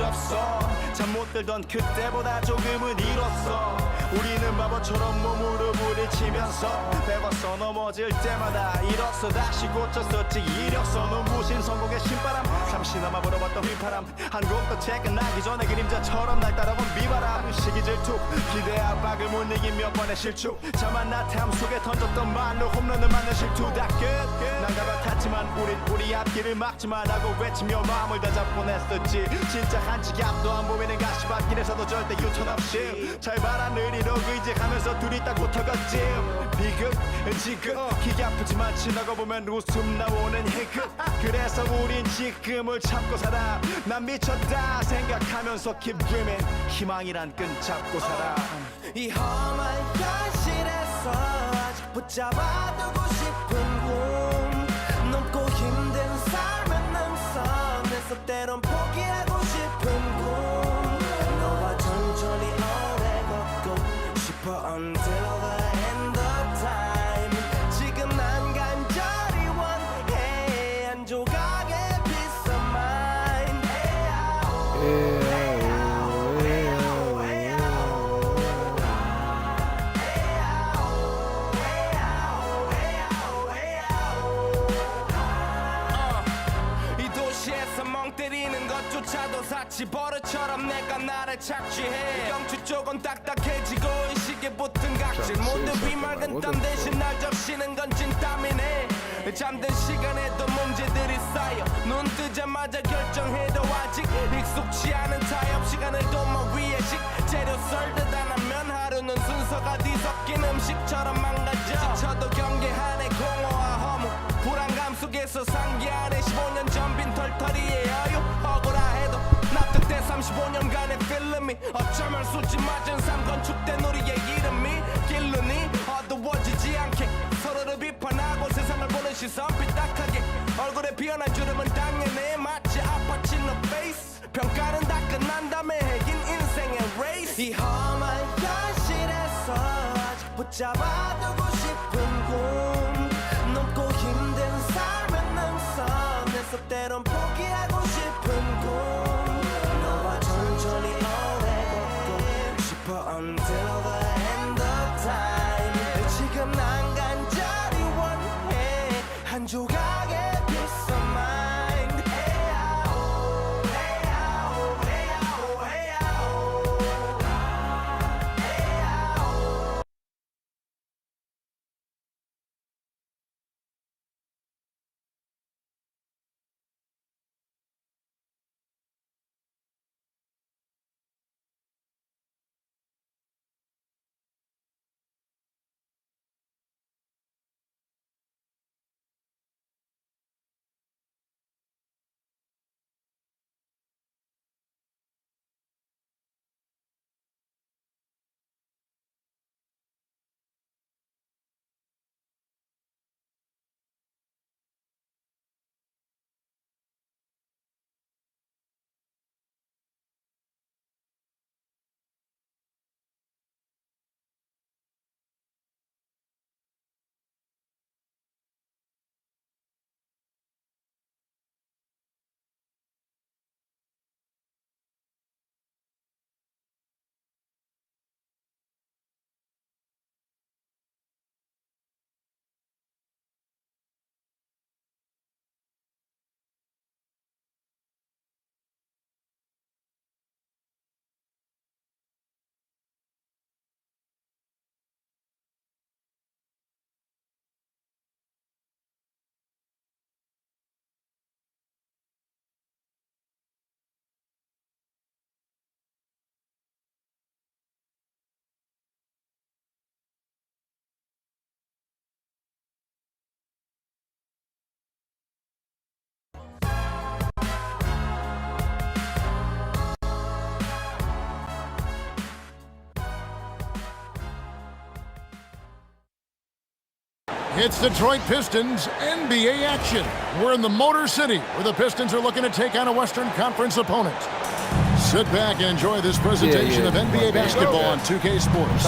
없어. 잠 못 들던 그때보다 조금은 일었어. 우리는 바보처럼 몸으로 부딪히면서 배웠어. 넘어질 때마다 일었어. 다시 고쳤었지. 이력서 눈부신 성공의 신바람. 잠시나마 불어봤던 휘파람. 한 곡도 퇴근하기 전에 그림자처럼 날 따라온 비바람. 시기 질투 기대 압박을 못 이긴 몇 번의 실축. 자만 나탐 속에 던졌던 말로 홈런을 맞는 실투. 다 끝. 난가 같았지만 우리 앞길을 막지만 하고 외치며 마음을 다잡곤 했었지. 진짜 한치 앞도 안 보이는 가시밭길에서도 절대 유턴 없이 잘 봐라 느리로 의지하면서 둘이 딱 붙어갔지. 비극 지극 기가 아프지만 지나고 보면 웃음 나오는 희극. 그래서 우린 지금을 참고 살아. 난 미쳤다 생각하면서 keep dreaming. 희망이란 끈 잡고 살아. 이 험한 현실에서 아직 붙잡아두고 싶은 꿈. 넘고 힘든 삶의 능선에서 때론 포기하고 싶은 꿈. 너와 천천히 오래 걷고 싶어 until the end of time. 지금 난 간절히 원해 한 조각의 peace of mind. 이 도시에서 멍 때리는 것조차도 사치. 버릇처럼 내가 나를 착취해. 경추 쪽은 딱딱해지고 의식에 붙은 각질. 모두 비맑은 땀 대신 날 적시는 건 찐땀이네. 잠든 시간에도 문제들이 쌓여 눈 뜨자마자 결정해도 아직 익숙치 않은 타협. 시간을 도마 위에 식재료 썰듯 안 하면 하루는 순서가 뒤섞인 음식처럼 망가져. 지쳐도 경계하네 공허와 허무. 불안감 속에서 상기하네 15년 전 빈 털터리의 여유. 억울하 해도 납득돼 35년간의 필름이 어쩌면 수지 맞은 삶 건축된 우리의 이름이 길르니 어두워지지 않게 서로를 비판하고 세상을 보는 시선 삐딱하게. 얼굴에 피어난 주름은 당연해 마치 아파친 너 페이스. 평가는 다 끝난 다음에 핵인 인생의 레이스. 이 험한 현실에서 아직 붙잡아두고 싶은 꿈. 넘고 힘든 삶의 능선에서 때론 포기하고 싶은 꿈. 너와 천천히 오래 걷고 싶어 until the end of time. 지금 난 간절히 원해 한 조각의 peace of mind. It's Detroit Pistons NBA action. We're in the Motor City, where the Pistons are looking to take on a Western Conference opponent. Sit back and enjoy this presentation of NBA basketball on 2K Sports.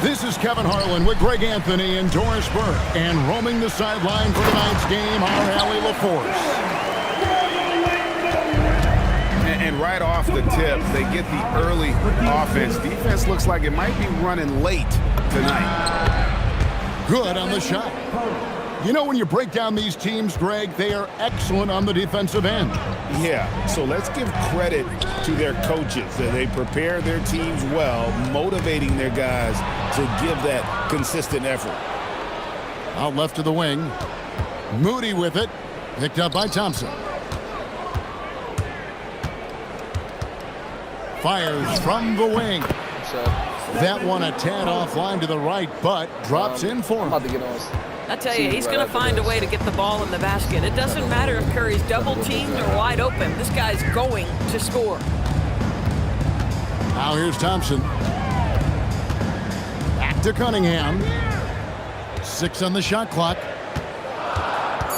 This is Kevin Harlan with Greg Anthony and Doris Burke. And roaming the sideline for tonight's game, our Allie LaForce. And right off the tip, they get the early offense. Defense looks like it might be running late tonight. Good on the shot. You know, when you break down these teams, Greg, they are excellent on the defensive end. Yeah, so let's give credit to their coaches. That they prepare their teams well, motivating their guys to give that consistent effort. Out left to the wing. Moody with it. Picked up by Thompson. Fires from the wing. That one a tad offline to the right, but drops in for him. I tell you, he's going to find a way to get the ball in the basket. It doesn't matter if Curry's double-teamed or wide open. This guy's going to score. Now here's Thompson. Back to Cunningham. 6 on the shot clock.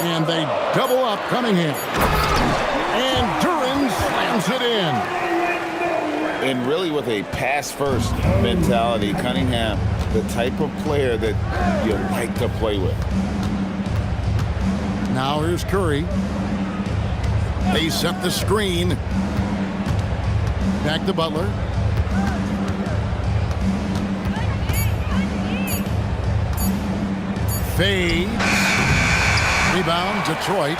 And they double up Cunningham. And Duren slams it in. And really with a pass-first mentality, Cunningham, the type of player that you like to play with. Now here's Curry. They set the screen. Back to Butler. Fades. Rebound, Detroit.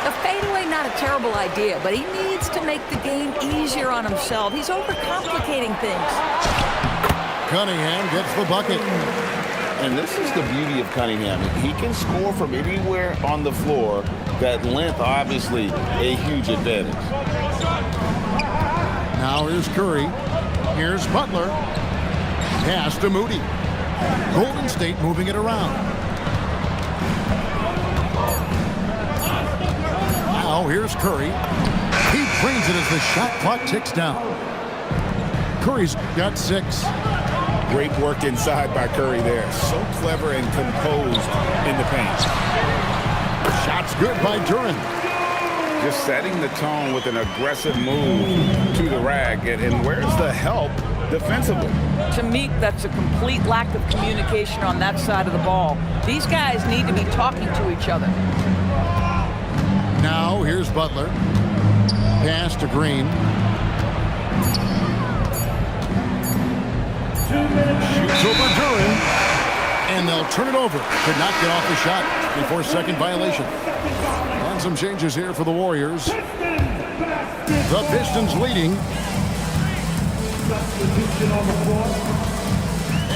The fadeaway, not a terrible idea, but he needs to make the game easier on himself. He's overcomplicating things. Cunningham gets the bucket. And this is the beauty of Cunningham. He can score from anywhere on the floor. That length, obviously, a huge advantage. Now here's Curry. Here's Butler. Pass to Moody. Golden State moving it around. Now here's Curry. He drains it as the shot clock ticks down. Curry's got 6. Great work inside by Curry there. So clever and composed in the paint. Shot's good by Duren. Just setting the tone with an aggressive move to the rack. And where's the help defensively? To me, that's a complete lack of communication on that side of the ball. These guys need to be talking to each other. Now here's Butler. Pass to Green. Shoots over Duren. And they'll turn it over. Could not get off the shot before second violation. And some changes here for the Warriors. The Pistons leading.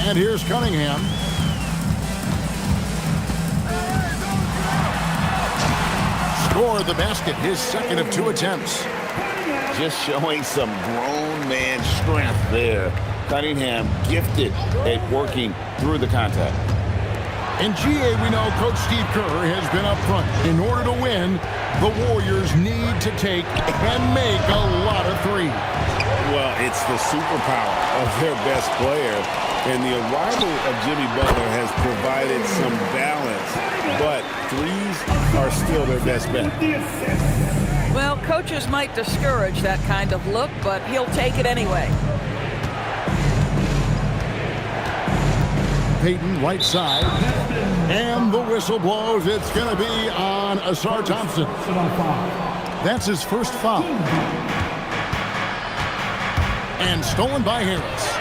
And here's Cunningham. Scored the basket, his second of 2 attempts. Just showing some grown man strength there. Cunningham gifted at working through the contact. In GA, we know Coach Steve Kerr has been up front. In order to win, the Warriors need to take and make a lot of threes. Well, it's the superpower of their best player. And the arrival of Jimmy Butler has provided some balance. But threes are still their best bet. Well, coaches might discourage that kind of look, but he'll take it anyway. Payton, right side. And the whistle blows. It's going to be on Ausar Thompson. That's his first foul. And stolen by Harris.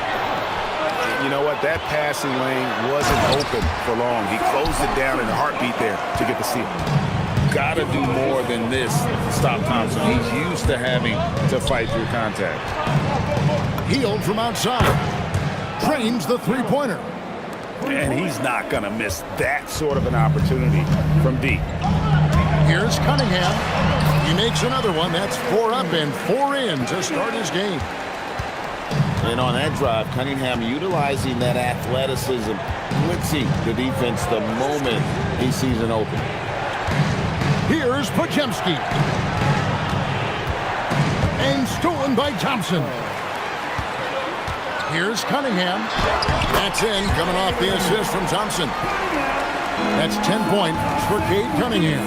You know what? That passing lane wasn't open for long. He closed it down in a heartbeat there to get the steal. Got to do more than this to stop Thompson. He's used to having to fight through contact. Healed from outside. Drains the three-pointer. And he's not going to miss that sort of an opportunity from deep. Here's Cunningham. He makes another one. That's 4 up and 4 in to start his game. And on that drive, Cunningham utilizing that athleticism, blitzing the defense the moment he sees an open. Here's Podziemski. And stolen by Thompson. Here's Cunningham. That's in, coming off the assist from Thompson. That's 10 points for Cade Cunningham.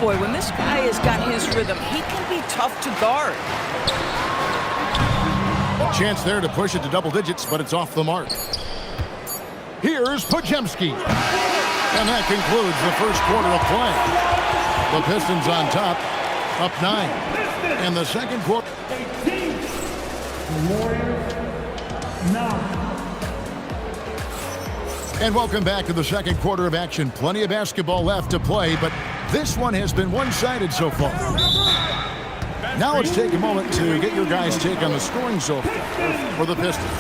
Boy, when this guy has got his rhythm, he can be tough to guard. A chance there to push it to double digits, but it's off the mark. Here's Podziemski. And that concludes the first quarter of play. The Pistons on top, Up 9. And the second quarter. And welcome back to the second quarter of action. Plenty of basketball left to play, but this one has been one-sided so far. Now let's take a moment to get your guys' take on the scoring so far for the Pistons.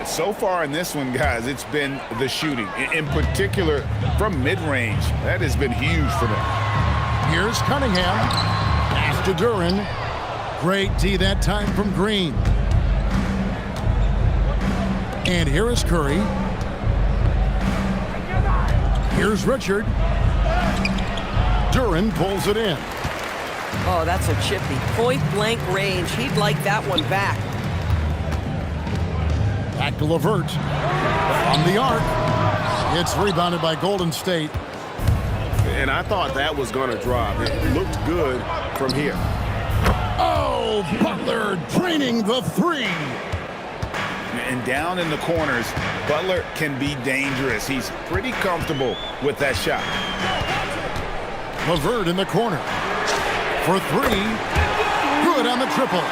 So far in this one, guys, it's been the shooting. In particular, from mid-range. That has been huge for them. Here's Cunningham. Pass to Duren. Great D that time from Green. And here is Curry. Here's Richard. Duren pulls it in. Oh, that's a chippy. Point-blank range. He'd like that one back. Back to LeVert. From the arc. It's rebounded by Golden State. And I thought that was going to drop. It looked good from here. Oh, Butler draining the three. And down in the corners, Butler can be dangerous. He's pretty comfortable with that shot. LeVert in the corner. For three. Good on the triple.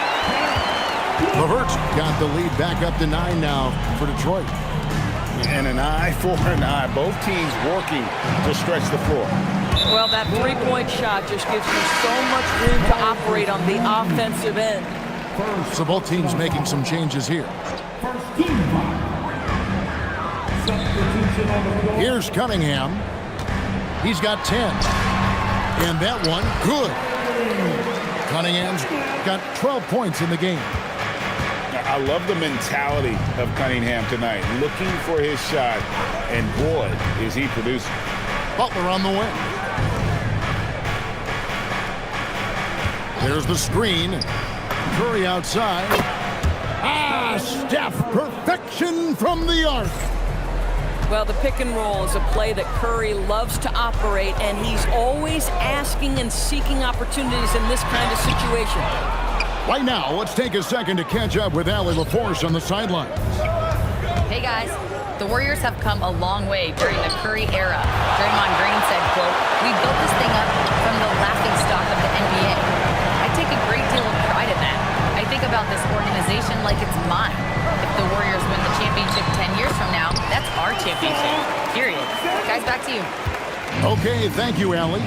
LeVert's got the lead back up to 9 now for Detroit. And an eye for an eye. Both teams working to stretch the floor. Well, that three-point shot just gives you so much room to operate on the offensive end. So both teams making some changes here. Here's Cunningham. He's got 10. And that one, good. Cunningham's got 12 points in the game. I love the mentality of Cunningham tonight, looking for his shot, and boy, is he producing. Butler on the wing. There's the screen. Curry outside. Steph, perfection from the arc. Well, the pick and roll is a play that Curry loves to operate, and he's always asking and seeking opportunities in this kind of situation. Right now, let's take a second to catch up with Allie LaForce on the sidelines. Hey guys, the Warriors have come a long way during the Curry era. Draymond Green said, quote, "We built this thing up from the laughingstock of the NBA. I take a great deal of pride in that. I think about this organization like it's mine. If the Warriors win the championship 10 years from now, that's our championship, period." Guys, back to you. Okay, thank you, Allie.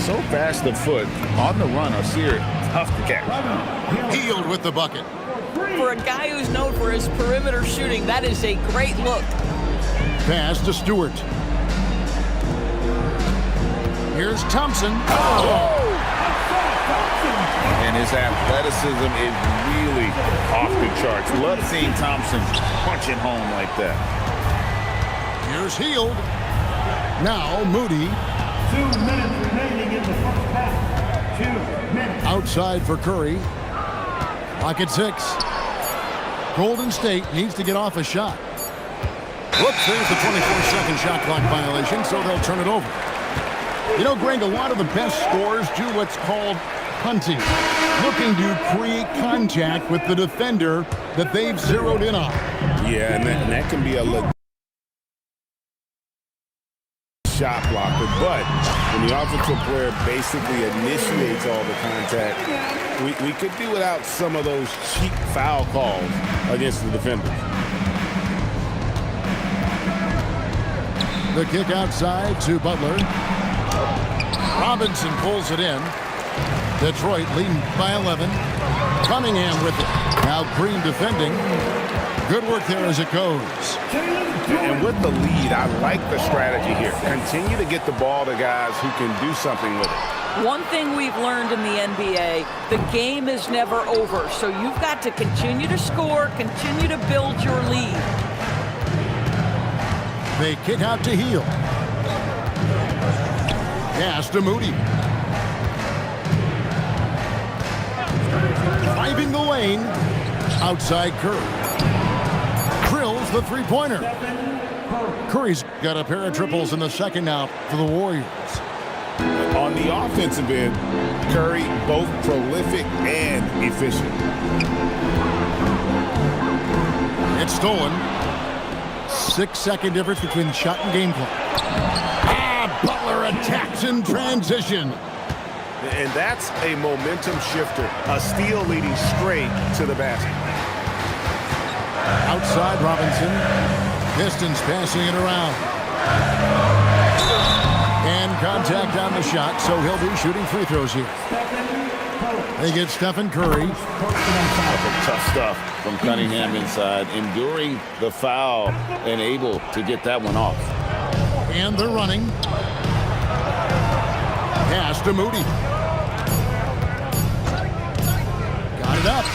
So fast of foot, on the run, Osir, tough to catch. Healed with the bucket. For a guy who's known for his perimeter shooting, that is a great look. Pass to Stewart. Here's Thompson. And his athleticism is really off the charts. Love seeing Thompson punching home like that. Here's Hield. Now Moody. 2 minutes remaining in the first half. 2 minutes. Outside for Curry. Clock at 6. Golden State needs to get off a shot. Whoops, there's the 24-second shot clock violation, so they'll turn it over. You know, Greg, a lot of the best scorers do what's called hunting, looking to create contact with the defender that they've zeroed in on. Yeah, and that can be a shot blocker, but when the offensive player basically initiates all the contact, we could do without some of those cheap foul calls against the defenders. The kick outside to Butler. Robinson pulls it in. Detroit leading by 11. Cunningham with it. Now Green defending. Good work there as it goes. And with the lead, I like the strategy here. Continue to get the ball to guys who can do something with it. One thing we've learned in the NBA, the game is never over. So you've got to continue to score, continue to build your lead. They kick out to Hield. Pass to Moody. Driving the lane. Outside Curry. Drills the three-pointer. Curry's got a pair of triples in the second now for the Warriors. On the offensive end, Curry both prolific and efficient. It's stolen. 6-second difference between shot and game clock. Butler attacks in transition. And that's a momentum shifter. A steal leading straight to the basket. Outside Robinson. Pistons passing it around. And contact on the shot, so he'll be shooting free throws here. They get Stephen Curry. Tough stuff from Cunningham inside, enduring the foul and able to get that one off. And they're running. Pass to Moody. Got it up.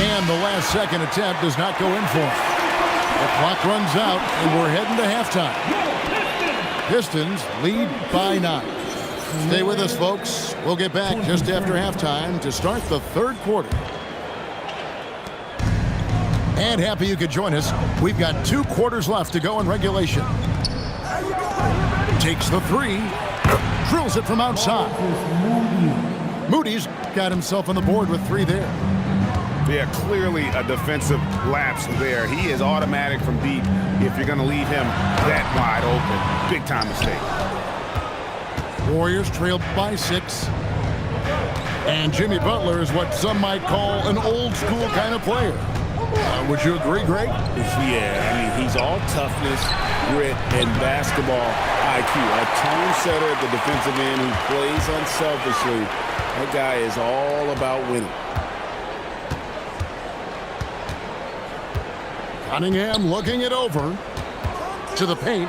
And the last second attempt does not go in for him. The clock runs out, and we're heading to halftime. Pistons lead by 9. Stay with us, folks. We'll get back just after halftime to start the third quarter. And happy you could join us. We've got 2 quarters left to go in regulation. Takes the 3. Drills it from outside. Moody's got himself on the board with 3 there. Yeah, clearly a defensive lapse there. He is automatic from deep if you're going to leave him that wide open. Big time mistake. Warriors trailed by 6. And Jimmy Butler is what some might call an old school kind of player. Would you agree, Greg? Yeah, I mean, he's all toughness, grit, and basketball IQ. A tone setter at the defensive end who plays unselfishly. That guy is all about winning. Cunningham looking it over to the paint.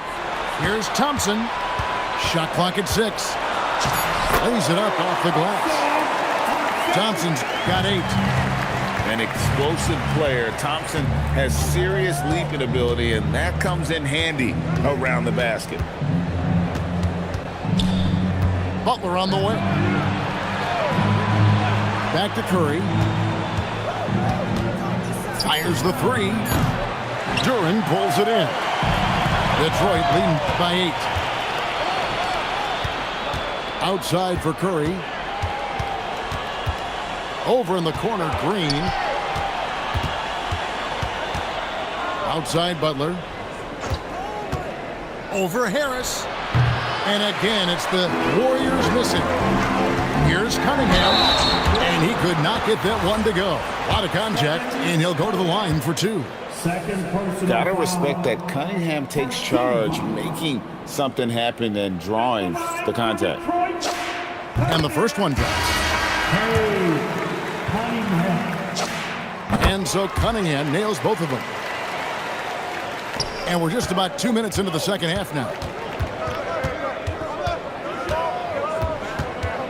Here's Thompson. Shot clock at 6. Lays it up off the glass. Thompson's got 8. An explosive player. Thompson has serious leaping ability, and that comes in handy around the basket. Butler on the way. Back to Curry. Fires the 3. Duren pulls it in. Detroit leading by 8. Outside for Curry. Over in the corner, Green. Outside Butler. Over Harris. And again, it's the Warriors missing. Here's Cunningham. And he could not get that one to go. A lot of contact, and he'll go to the line for 2. Gotta respect that Cunningham takes charge, making something happen and drawing the contact. And the first one drops. And so Cunningham nails both of them. And we're just about 2 minutes into the second half now.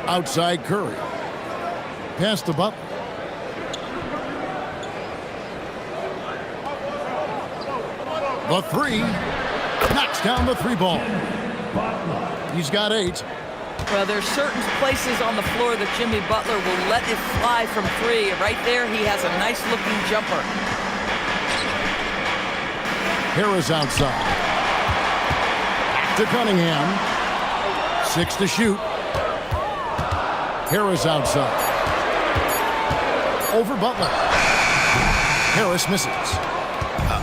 Outside Curry. Pass to Butler. The 3. Knocks down the 3 ball. He's got 8. Well, there's certain places on the floor that Jimmy Butler will let it fly from 3. Right there, he has a nice-looking jumper. Harris outside. To Cunningham. 6 to shoot. Harris outside. Over Butler. Harris misses.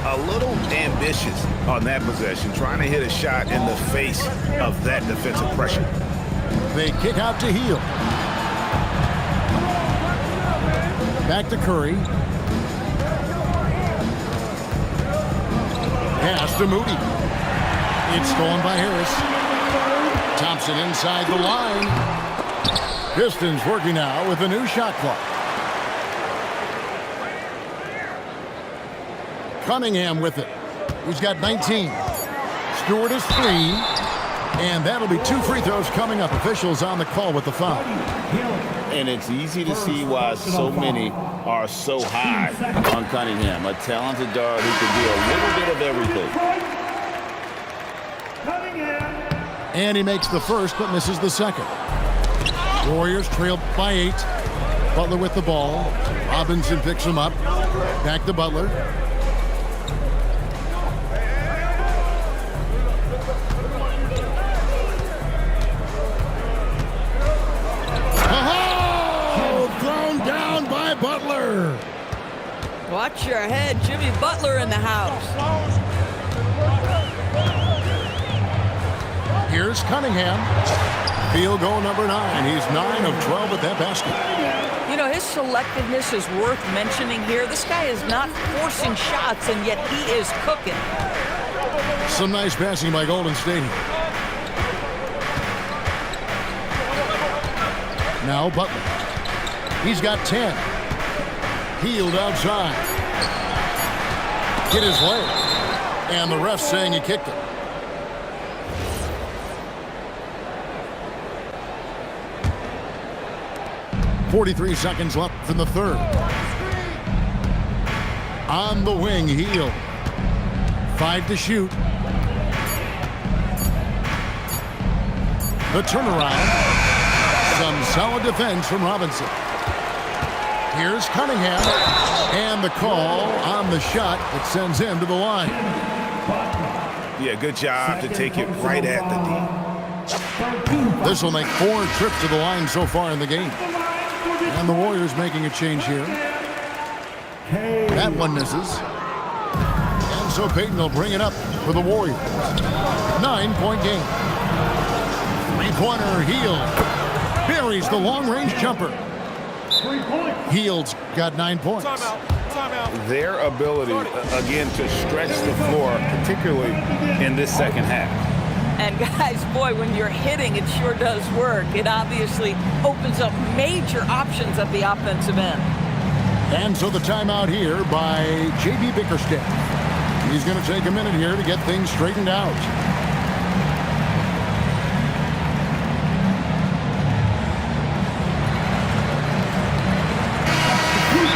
A little ambitious on that possession, trying to hit a shot in the face of that defensive pressure. They kick out to Hield. Back to Curry. Pass to Moody. It's stolen by Harris. Thompson inside the line. Pistons working now with a new shot clock. Cunningham with it. He's got 19. Stewart is 3. And that'll be 2 free throws coming up. Officials on the call with the foul. And it's easy to see why so many are so high on Cunningham. A talented guard who can do a little bit of everything. And he makes the first but misses the second. Warriors trailed by 8. Butler with the ball. Robinson picks him up. Back to Butler. Butler. Watch your head. Jimmy Butler in the house. Here's Cunningham. Field goal number 9. He's 9 of 12 at that basket. You know, his selectiveness is worth mentioning here. This guy is not forcing shots, and yet he is cooking. Some nice passing by Golden State. Now Butler. He's got 10. Hield outside. Hit his leg. And the ref saying he kicked it. .43 seconds left in the third. On the wing, Hield. 5 to shoot. The turnaround. Some solid defense from Robinson. Here's Cunningham. And the call on the shot that sends him to the line. Yeah, good job to take it right at the D. This will make 4 trips to the line so far in the game. And the Warriors making a change here. That one misses. And so Payton will bring it up for the Warriors. 9-point game. Three-pointer, Hield. Buries the long-range jumper. Hield's got 9 points. Their ability, again, to stretch the floor, particularly in this second half. And guys, boy, when you're hitting, it sure does work. It obviously opens up major options at the offensive end. And so the timeout here by J.B. Bickerstaff. He's going to take a minute here to get things straightened out.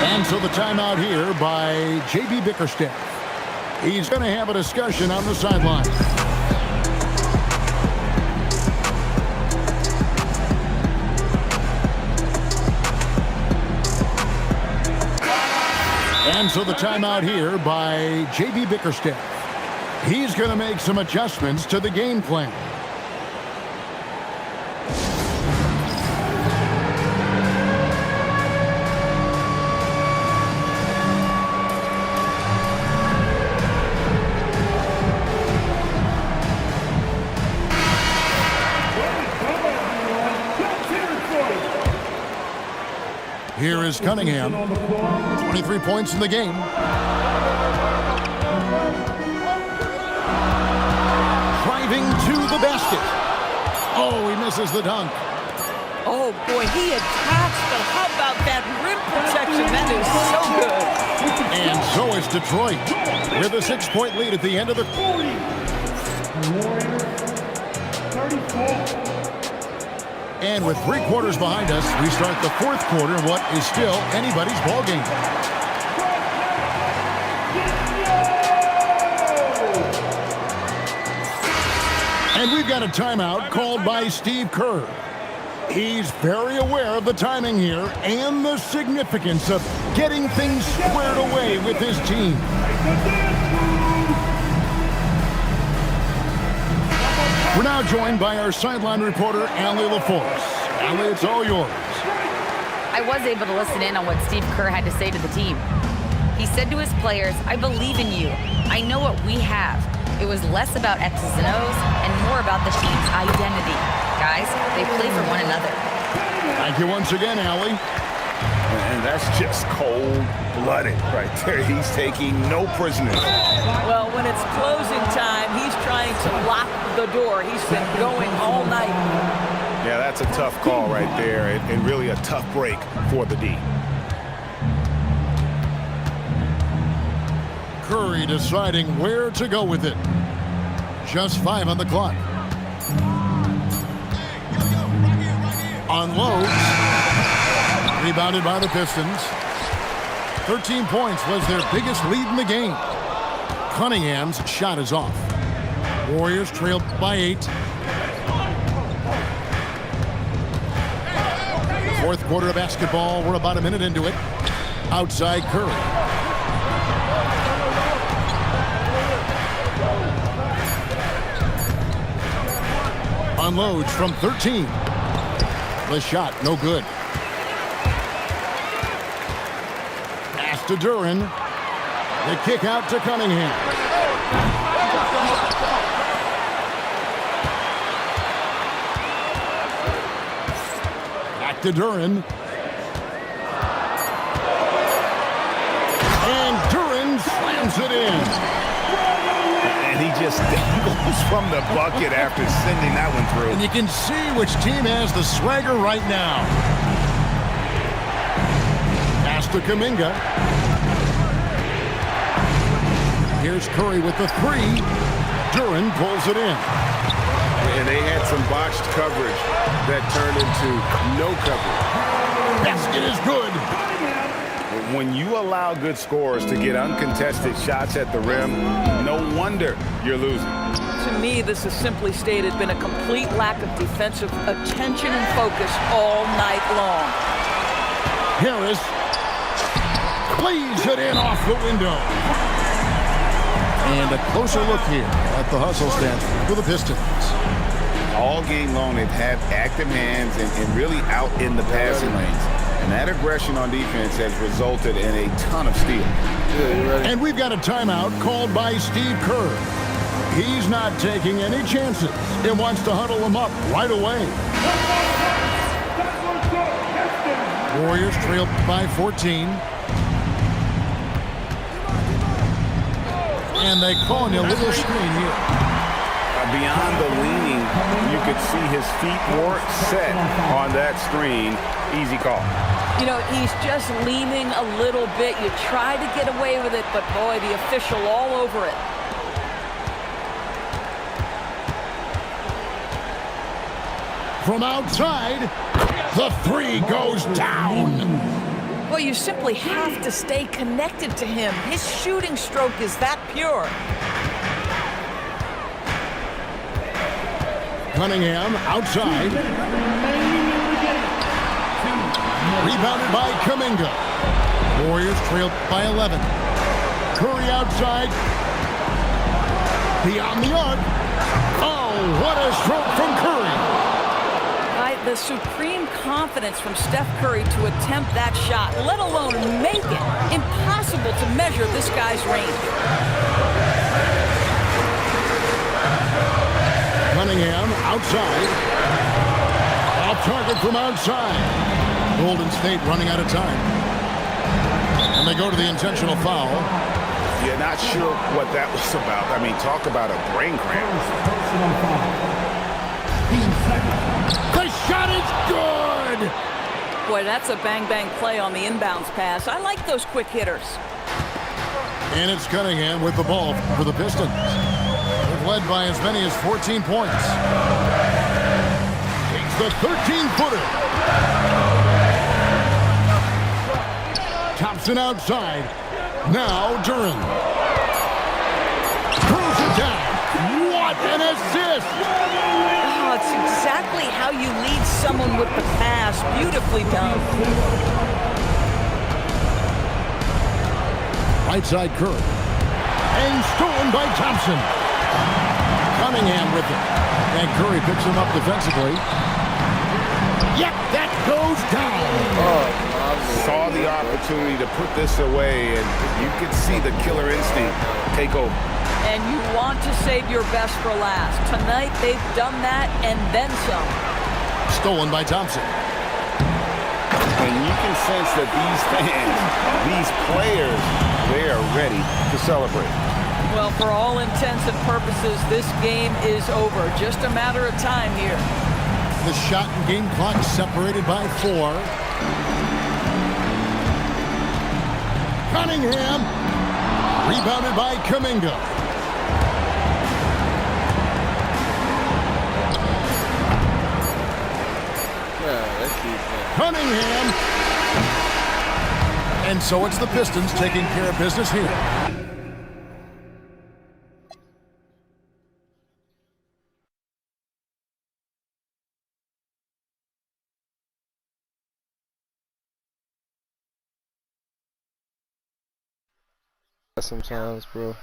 And so the timeout here by J.B. Bickerstaff. He's going to have a discussion on the sideline. And so the timeout here by J.B. Bickerstaff. He's going to make some adjustments to the game plan. Here is Cunningham. 23 points in the game. Driving to the basket. Oh, he misses the dunk. Oh, boy, he attacks, but how about that rim protection? That is so good. And so is Detroit with a 6-point lead at the end of the... And with 3 quarters behind us, we start the 4th quarter in what is still anybody's ball game. And we've got a timeout called by Steve Kerr. He's very aware of the timing here and the significance of getting things squared away with his team. We're now joined by our sideline reporter, Allie LaForce. Allie, it's all yours. I was able to listen in on what Steve Kerr had to say to the team. He said to his players, "I believe in you. I know what we have." It was less about X's and O's and more about the team's identity. Guys, they play for one another. Thank you once again, Allie. And that's just cold-blooded right there. He's taking no prisoners. Well, when it's closing time, he's trying to lock the door. He's been going all night. Yeah, that's a tough call right there, and really a tough break for the D. Curry deciding where to go with it. Just 5 on the clock. Unloads. Rebounded by the Pistons. 13 points was their biggest lead in the game. Cunningham's shot is off. Warriors trailed by 8. The 4th quarter of basketball. We're about a minute into it. Outside Curry. Unloads from 13. The shot, no good. Pass to Duren. The kick out to Cunningham. to Duran. And Duran slams it in. And he just goes from the bucket after sending that one through. And you can see which team has the swagger right now. Pass to Kuminga. Here's Curry with the three. Duran pulls it in. And they had some botched coverage that turned into no coverage. Basket is good. When you allow good scorers to get uncontested shots at the rim, no wonder you're losing. To me, this has simply stated been a complete lack of defensive attention and focus all night long. Harris cleaves it in off the window. And a closer look here at the hustle stance for the Pistons. All game long, they've had active hands and really out in the passing lanes. And that aggression on defense has resulted in a ton of steals. And we've got a timeout called by Steve Kerr. He's not taking any chances and wants to huddle them up right away. Warriors trail by 14. And they call an illegal screen here. Beyond the leaning, you could see his feet weren't set on that screen. Easy call. You know, he's just leaning a little bit. You try to get away with it, but boy, the official all over it. From outside, the three goes down. Well, you simply have to stay connected to him. His shooting stroke is that pure. Cunningham outside. Rebounded by Kuminga. Warriors trailed by 11. Curry outside. Beyond the arc. Oh, what a stroke from Curry. Right, the supreme confidence from Steph Curry to attempt that shot, let alone make it. Impossible to measure this guy's range. Cunningham outside. Off target from outside. Golden State running out of time. And they go to the intentional foul. You're not sure what that was about. I mean, talk about a brain cramp. The shot is good! Boy, that's a bang-bang play on the inbounds pass. I like those quick hitters. And it's Cunningham with the ball for the Pistons. They've led by as many as 14 points. Takes the 13-footer. Thompson outside. Now Duran. Throws it down. What an assist! Oh, it's exactly how you lead someone with the pass. Beautifully done. Right side Curry. And stolen by Thompson. Cunningham with it. And Curry picks him up defensively. Yep, that goes down. Saw the opportunity to put this away, and you could see the killer instinct take over. And you want to save your best for last. Tonight, they've done that and then some. Stolen by Thompson. And you can sense that these fans, these players, they are ready to celebrate. Well, for all intents and purposes, this game is over. Just a matter of time here. The shot and game clock separated by 4. Cunningham. Rebounded by Kuminga. Cunningham. And so it's the Pistons taking care of business here. Sometimes, bro.